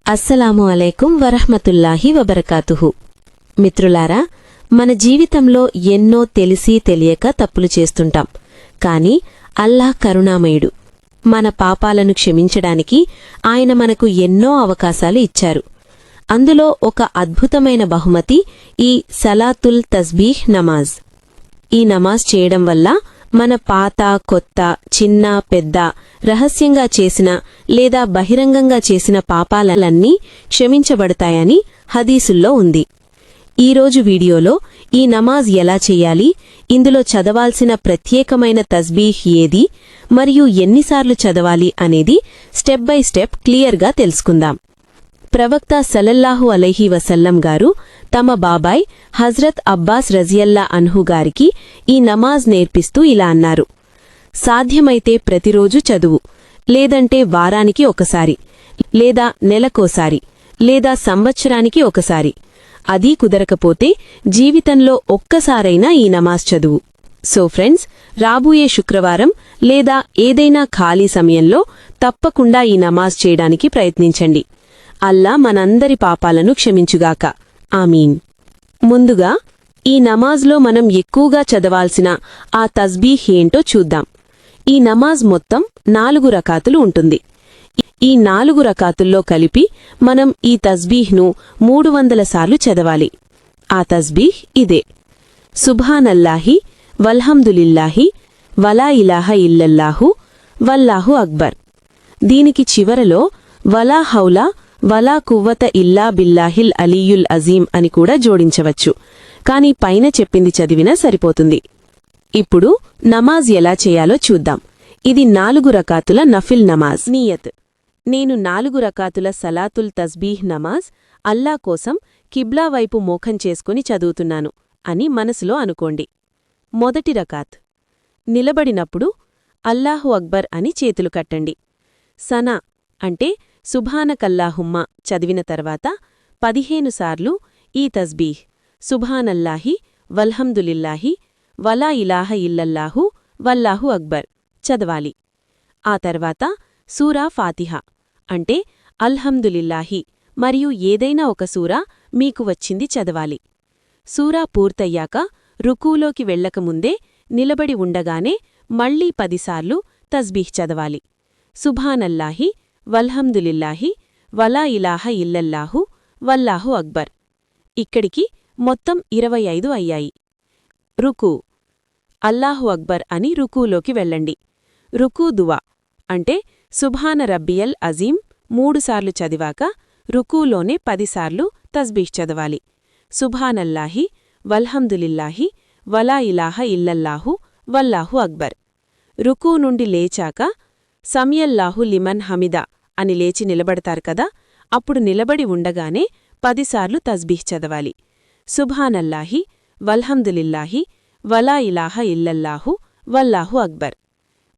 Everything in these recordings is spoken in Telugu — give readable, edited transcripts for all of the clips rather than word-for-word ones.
అస్సలాము అలైకుం వరహ్మతుల్లాహి వబరకాతుహు. మిత్రులారా, మన జీవితంలో ఎన్నో తెలిసి తెలియక తప్పులు చేస్తుంటాం. కాని అల్లాహ్ కరుణామయుడు. మన పాపాలను క్షమించడానికి ఆయన మనకు ఎన్నో అవకాశాలు ఇచ్చారు. అందులో ఒక అద్భుతమైన బహుమతి ఈ సలాతుల్ తస్బీహ్ నమాజ్. ఈ నమాజ్ చేయడం వల్ల మన పాత కొత్త చిన్న పెద్ద రహస్యంగా చేసిన లేదా బహిరంగంగా చేసిన పాపాలన్నీ క్షమించబడతాయని హదీసుల్లో ఉంది. ఈరోజు వీడియోలో ఈ నమాజ్ ఎలా చెయ్యాలి, ఇందులో చదవాల్సిన ప్రత్యేకమైన తస్బీహ్ ఏది మరియు ఎన్నిసార్లు చదవాలి అనేది స్టెప్ బై స్టెప్ క్లియర్గా తెలుసుకుందాం. ప్రవక్త సల్లల్లాహు అలైహి వసల్లం గారు తమ బాబాయ్ హజ్రత్ అబ్బాస్ రజియల్లా అన్హు గారికి ఈ నమాజ్ నేర్పిస్తూ ఇలా అన్నారు: సాధ్యమైతే ప్రతిరోజు చదువు, లేదంటే వారానికి ఒకసారి, లేదా నెలకోసారి, లేదా సంవత్సరానికి ఒకసారి. అదీ కుదరకపోతే జీవితంలో ఒక్కసారైనా ఈ నమాజ్ చదువు. సో ఫ్రెండ్స్, రాబోయే శుక్రవారం లేదా ఏదైనా ఖాళీ సమయంలో తప్పకుండా ఈ నమాజ్ చేయడానికి ప్రయత్నించండి. అల్లా మనందరి పాపాలను క్షమించుగాక. ఆమీన్. ముందుగా ఈ నమాజ్లో మనం ఎక్కువగా చదవాల్సిన ఆ తస్బీహ్ ఏంటో చూద్దాం. ఈ నమాజ్ మొత్తం 4 రకాతులు ఉంటుంది. ఈ 4 రకాతుల్లో కలిపి మనం ఈ తస్బీహ్ను 300 సార్లు చదవాలి. ఆ తస్బీహ్ ఇదే: సుబ్హానల్లాహి వల్హమ్దులిల్లాహి వలా ఇలాహ ఇల్లల్లాహు వల్లాహు అక్బర్. దీనికి చివరలో వలా హౌలా వలా కువ్వత ఇల్లా బిల్లాహిల్ అలీయుల్ అజీం అని కూడా జోడించవచ్చు. కాని పైన చెప్పింది చదివినా సరిపోతుంది. ఇప్పుడు నమాజ్ ఎలా చేయాలో చూద్దాం. ఇది 4 రకాతుల నఫిల్ నమాజ్. నియత్: నేను 4 రకాతుల సలాతుల్ తస్బీహ్ నమాజ్ అల్లా కోసం కిబ్లా వైపు మోఖం చేసుకుని చదువుతున్నాను అని మనసులో అనుకోండి. మొదటి రకాత్: నిలబడినప్పుడు అల్లాహు అక్బర్ అని చేతులు కట్టండి. సనా అంటే సుబ్హానకల్లాహుమ్మ చదివిన తర్వాత 15 సార్లు ఈ తస్బీహ్ సుబ్హానల్లాహి వల్హమ్దులిల్లాహి వలా ఇలాహ ఇల్లల్లాహు వల్లాహు అక్బర్ చదవాలి. ఆ తర్వాత సూరా ఫాతిహా అంటే అల్హమ్దులిల్లాహి మరియు ఏదైనా ఒక సూరా మీకు వచ్చింది చదవాలి. సూరా పూర్తయ్యాక రుకూలోకి వెళ్లకముందే నిలబడి ఉండగానే మళ్లీ 10 సార్లు తస్బీహ్ చదవాలి. సుబ్హానల్లాహి వల్హమ్దులిల్లాహి వలా ఇలాహ ఇల్లల్లాహు వల్లాహు అక్బర్. ఇక్కడికి మొత్తం 25 అయ్యాయి. రుకూ: అల్లాహు అక్బర్ అని రుకూలోకి వెళ్ళండి. రుకూ దువా అంటే సుబ్హాన రబ్బియల్ అజీం 3 సార్లు చదివాక రుకూలోనే 10 సార్లు తస్బీహ్ చదవాలి. సుబ్హానల్లాహి వల్హమ్దులిల్లాహి వలా ఇలాహ ఇల్లల్లాహు వల్లాహు అక్బర్. రుకూ నుండి లేచాక సమియల్లాహు లిమన్ హమిదా అని లేచి నిలబడతారు కదా, అప్పుడు నిలబడి ఉండగానే 10 సార్లు తస్బీహ్ చదవాలి. సుబ్హానల్లాహి వల్హమ్దులిల్లాహి వలా ఇలాహ ఇల్లల్లాహు వల్లాహు అక్బర్.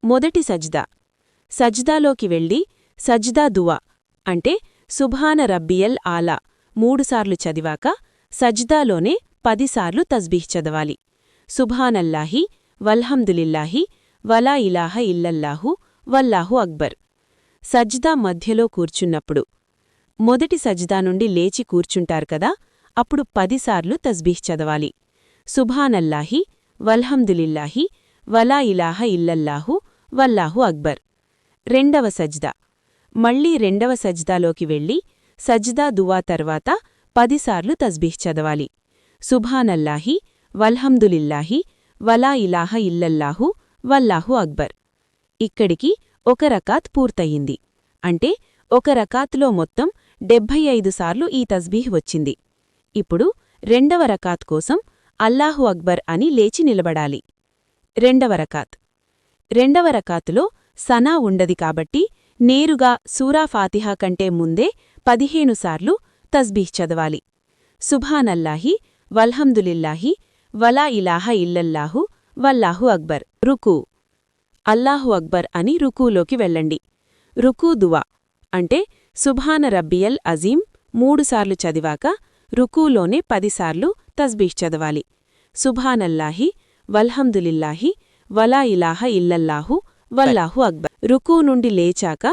మొదటి సజ్దా: సజ్దాలోకి వెళ్ళి సజ్దా దువా అంటే సుబ్హాన రబ్బియల్ ఆలా 3 సార్లు చదివాక సజ్దాలోనే 10 సార్లు తస్బీహ్ చదవాలి. సుబ్హానల్లాహి వల్హమ్దులిల్లాహి వలా ఇలాహ ఇల్లల్లాహు వల్లాహు అక్బర్. సజ్దా మధ్యలో కూర్చున్నప్పుడు మొదటి సజ్దా నుండి లేచి కూర్చుంటారు కదా, అప్పుడు 10 సార్లు తస్బీహ్ చదవాలి. సుబ్హానల్లాహి వల్హమ్దులిల్లాహి వలా ఇలాహ ఇల్లల్లాహు వల్లాహు అక్బర్. రెండవ సజ్దా: మళ్లీ రెండవ సజ్దాలోకి వెళ్ళి సజ్దా దువా తర్వాత 10 సార్లు తస్బీహ్ చదవాలి. సుబ్హానల్లాహి వల్హమ్దులిల్లాహి వలా ఇలాహ ఇల్లల్లాహు వల్లాహు అక్బర్. ఇక్కడికి ఒక రకాత్ పూర్తయింది. అంటే ఒక రకాత్లో మొత్తం 75 సార్లు ఈ తస్బీహ్ వచ్చింది. ఇప్పుడు రెండవ రకాత్ కోసం అల్లాహు అక్బర్ అని లేచి నిలబడాలి. రెండవ రకాత్: రెండవ రకాతులో సనా ఉండది కాబట్టి నేరుగా సూరా ఫాతిహా కంటే ముందే 15 సార్లు తస్బీహ్ చదవాలి. సుబ్హానల్లాహి వల్హమ్దులిల్లాహి వలా ఇలాహ ఇల్లల్లాహు వల్లాహు అక్బర్. రుకూ: అల్లాహు అక్బర్ అని రుకూలోకి వెళ్ళండి. రుకూ దువా అంటే సుబ్హాన రబ్బియల్ అజీం 3 సార్లు చదివాక రుకూలోనే 10 సార్లు తస్బీహ్ చదవాలి. సుబ్హానల్లాహి వల్హమ్దులిల్లాహి వలా ఇలాహ ఇల్లల్లాహు వల్లాహు అక్బర్. రుకూ నుండి లేచాక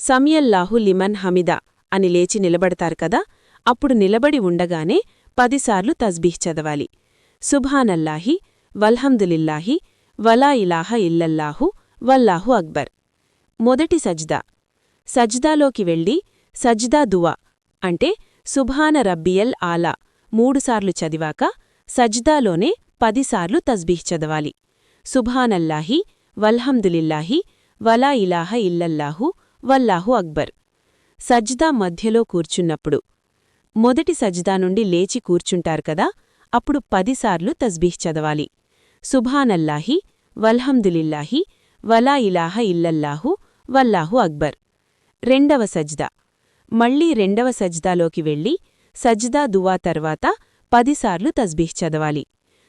సమియల్లాహు లిమన్ హమిదా అని లేచి నిలబడతారు కదా, అప్పుడు నిలబడి ఉండగానే 10 సార్లు తస్బీహ్ చదవాలి. సుబ్హానల్లాహి వల్హందులిల్లాహి వలా ఇలాహ ఇల్లల్లాహు వల్లాహు అక్బర్. మొదటి సజ్దా. సజ్దాలోకి వెళ్ళి సజ్దా దువా అంటే సుబ్హాన రబ్బియల్ ఆలా 3 సార్లు చదివాక సజ్దాలోనే 10 సార్లు తస్బీహ్ చదవాలి. సుబ్హానల్లాహి వల్హందులిల్లాహి వలా ఇలాహ ఇల్లల్లాహు వల్లాహు అక్బర్. సజ్దా మధ్యలో కూర్చున్నప్పుడు. మొదటి సజ్దా నుండి లేచి కూర్చుంటారు కదా, అప్పుడు 10 సార్లు తస్బీహ్ చదవాలి. సుబ్హానల్లాహి వల్హందులిల్లాహి వలా ఇలాహ ఇల్లల్లాహు వల్లాహు అక్బర్. రెండవ సజ్దా. మళ్లీ రెండవ సజ్దాలోకి వెళ్ళి సజ్దా దువా తర్వాత 10 సార్లు తస్బీహ్ చదవాలి.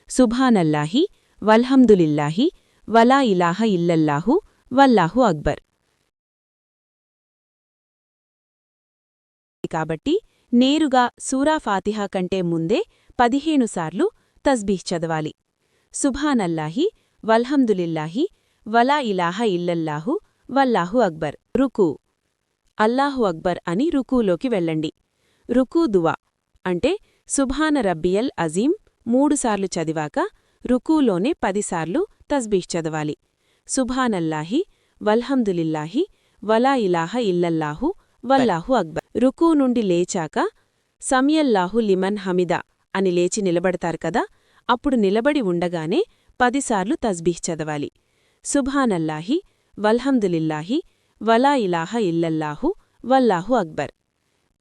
సుబ్హానల్లాహి వల్హందులిల్లాహి వలా ఇలాహ ఇల్లల్లాహు వల్లాహు అక్బర్. కాబట్టి నేరుగా సూరా ఫాతిహా కంటే ముందే 15 సార్లు తస్బీహ్ చదవాలి. సుబ్హానల్లాహి వల్హందులిల్లాహి వలా ఇలాహ ఇల్లల్లాహు వల్లాహు అక్బర్. రుకూ. అల్లాహు అక్బర్ అని రుకూలోకి వెళ్ళండి. రుకూ దువా అంటే సుబ్హాన రబ్బియల్ అజీం 3 సార్లు చదివాక రుకూలోనే 10 సార్లు తస్బీహ్ చదవాలి. సుబ్హానల్లాహి వల్హందులిల్లాహి వలా ఇలాహ ఇల్లల్లాహు వల్లాహు అక్బర్. రుకూ నుండి లేచాక సమియల్లాహు లిమన్ హమిదా అని లేచి నిలబడతారు కదా, అప్పుడు నిలబడి ఉండగానే 10 సార్లు తస్బీహ్ చదవాలి. సుబ్హానల్లాహి వల్హందులిల్లాహి వలా ఇలాహ ఇల్లల్లాహు వల్లాహు అక్బర్.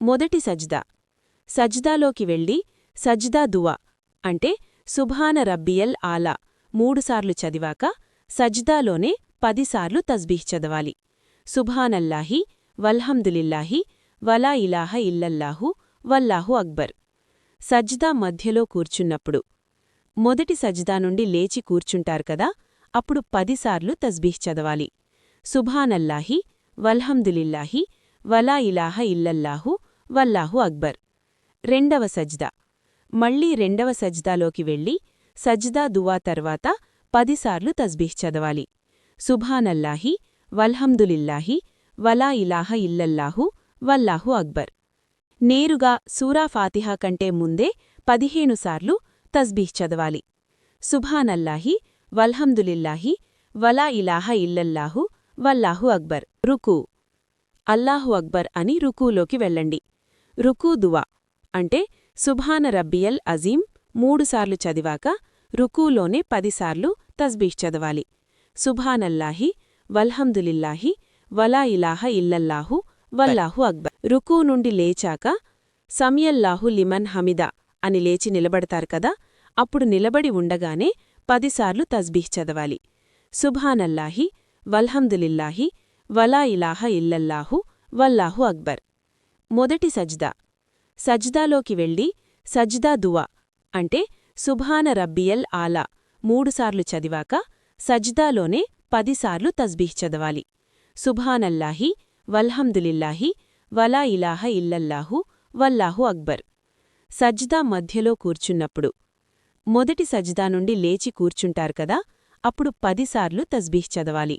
మొదటి సజ్దా. సజ్దాలోకి వెళ్ళి సజ్దా దువా అంటే సుబ్హాన రబ్బియల్ ఆలా 3 సార్లు చదివాక సజ్దాలోనే 10 సార్లు తస్బీహ్ చదవాలి. సుబ్హానల్లాహి వల్హందులిల్లాహి వలా ఇలాహ ఇల్లల్లాహు వల్లాహు అక్బర్. సజ్దా మధ్యలో కూర్చున్నప్పుడు. మొదటి సజ్దా నుండి లేచి కూర్చుంటారు కదా, అప్పుడు 10 సార్లు తస్బీహ్ చదవాలి. సుబ్హానల్లాహి వల్హందులిల్లాహి వలా ఇలాహ ఇల్లల్లాహు వల్లాహు అక్బర్. రెండవ సజ్దా. మళ్లీ రెండవ సజ్దాలోకి వెళ్ళి సజ్దా దువా తర్వాత 10 సార్లు తస్బీహ్ చదవాలి. సుబ్హానల్లాహి వల్హందులిల్లాహి వలా ఇలాహ ఇల్లల్లాహు వల్లాహు అక్బర్. నేరుగా సూరా ఫాతిహా కంటే ముందే 15 సార్లు తస్బీహ్ చదవాలి. సుబ్హానల్లాహి వల్హందులిల్లాహి వలా ఇలాహ ఇల్లల్లాహు వల్లాహు అక్బర్. రుకూ. అల్లాహు అక్బర్ అని రుకూలోకి వెళ్ళండి. రుకూ దువా అంటే సుబ్హాన రబ్బియల్ అజీం 3 సార్లు చదివాక రుకూలోనే 10 సార్లు తస్బీహ్ చదవాలి. సుబ్హానల్లాహి వల్హందులిల్లాహి వలా ఇలాహ ఇల్లల్లాహు వల్లాహు అక్బర్. రుకూ నుండి లేచాక సమియల్లాహు లిమన్ హమిదా అని లేచి నిలబడతారు కదా, అప్పుడు నిలబడి ఉండగానే 10 సార్లు తస్బీహ్ చదవాలి. సుబ్హానల్లాహి వల్హందులిల్లాహి వలా ఇలాహ ఇల్లల్లాహు వల్లాహు అక్బర్. మొదటి సజ్దా. సజ్దాలోకి వెళ్ళి సజ్దా దువా అంటే సుబ్హాన రబ్బియల్ ఆలా 3 సార్లు చదివాక సజ్దాలోనే 10 సార్లు తస్బీహ్ చదవాలి. సుబ్హానల్లాహి వల్హందులిల్లాహి వలా ఇలాహ ఇల్లల్లాహు వల్లాహు అక్బర్. సజ్దా మధ్యలో కూర్చున్నప్పుడు. మొదటి సజ్దా నుండి లేచి కూర్చుంటారు కదా, అప్పుడు 10 సార్లు తస్బీహ్ చదవాలి.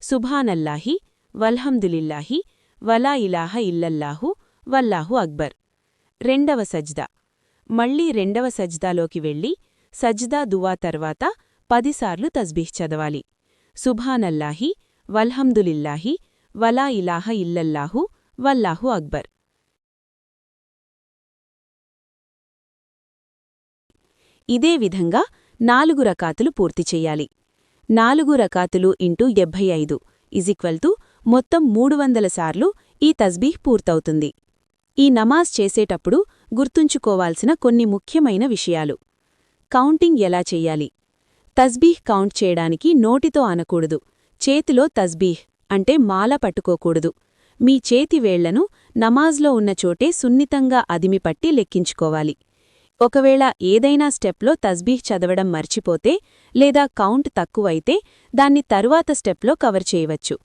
సుబ్హానల్లాహి వల్హందులిల్లాహి వలా ఇలాహ ఇల్లల్లాహు వల్లాహు అక్బర్. రెండవ సజ్దా. మళ్లీ రెండవ సజ్దాలోకి వెళ్ళి సజ్దా దువా తర్వాత 10 సార్లు తస్బీహ్ చదవాలి. సుబ్హానల్లాహి వల్హందులిల్లాహి వలా ఇలాహ ఇల్లల్లాహు వల్లాహు అక్బర్. ఇదే విధంగా 4 రకాతులు పూర్తి చెయ్యాలి. 4 రకాతులు ఇంటూ 75 = మొత్తం 300 సార్లు ఈ తస్బీహ్ పూర్తవుతుంది. ఈ నమాజ్ చేసేటప్పుడు గుర్తుంచుకోవాల్సిన కొన్ని ముఖ్యమైన విషయాలు. కౌంటింగ్ ఎలా చెయ్యాలి? తస్బీహ్ కౌంట్ చేయడానికి నోటితో అనకూడదు. చేతిలో తస్బీహ్ అంటే మాల పట్టుకోకూడదు. మీ చేతి వేళ్లను నమాజ్లో ఉన్న చోటే సున్నితంగా అదిమిపట్టి లెక్కించుకోవాలి. ఒకవేళ ఏదైనా స్టెప్లో తస్బీహ్ చదవడం మర్చిపోతే లేదా కౌంట్ తక్కువైతే దాన్ని తరువాత స్టెప్లో కవర్ చేయవచ్చు.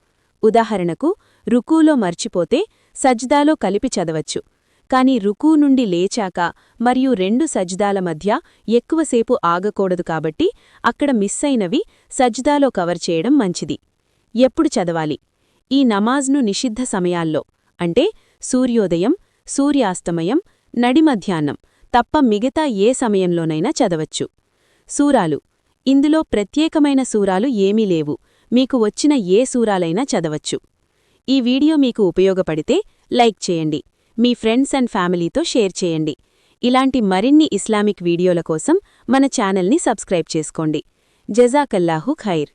ఉదాహరణకు రుకూలో మర్చిపోతే సజ్దాలో కలిపి చదవచ్చు. కాని రుకూ నుండి లేచాక మరియు 2 సజ్దాల మధ్య ఎక్కువసేపు ఆగకూడదు కాబట్టి అక్కడ మిస్సైనవి సజ్దాలో కవర్ చేయడం మంచిది. ఎప్పుడు చదవాలి? ఈ నమాజ్ను నిషిద్ధ సమయాల్లో అంటే సూర్యోదయం, సూర్యాస్తమయం, నడిమధ్యాహ్నం తప్ప మిగతా ఏ సమయంలోనైనా చదవచ్చు. సూరాలు. ఇందులో ప్రత్యేకమైన సూరాలు ఏమీ లేవు, మీకు వచ్చిన ఏ సూరాలైనా చదవచ్చు. ఈ వీడియో మీకు ఉపయోగపడితే లైక్ చేయండి, మీ ఫ్రెండ్స్ అండ్ ఫ్యామిలీతో షేర్ చేయండి. ఇలాంటి మరిన్ని ఇస్లామిక్ వీడియోల కోసం మన ఛానల్ని సబ్స్క్రైబ్ చేసుకోండి. జజాకల్లాహు ఖైర్.